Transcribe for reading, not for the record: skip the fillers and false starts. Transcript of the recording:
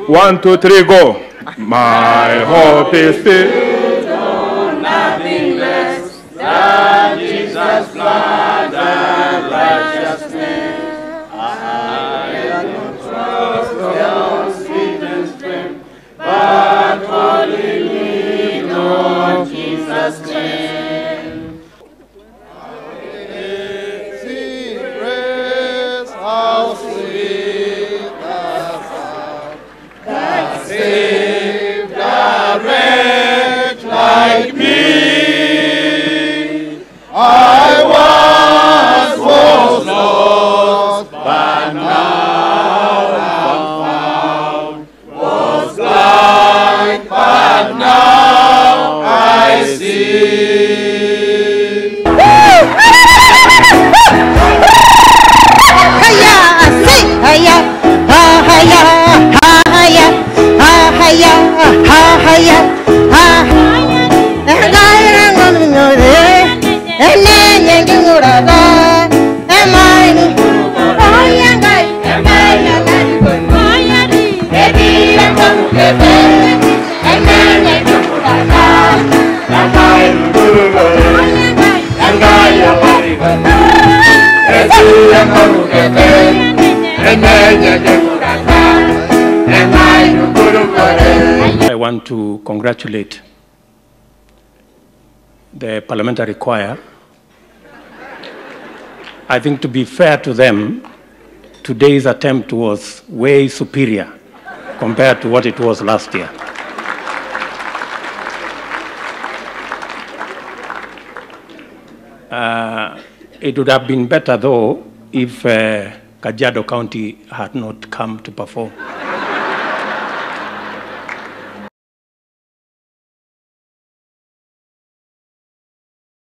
1, 2, 3, go. My hope is built on nothing less than Jesus' blood and righteousness. I have no trust on sweet and strength, but wholly lean on Jesus' name. How sweet the sound that saved a wretch like me. I once was lost, but now I'm found. Was blind, but now I see. I want to congratulate the parliamentary choir. I think, to be fair to them, today's attempt was way superior compared to what it was last year. It would have been better, though, if Kajiado County had not come to perform.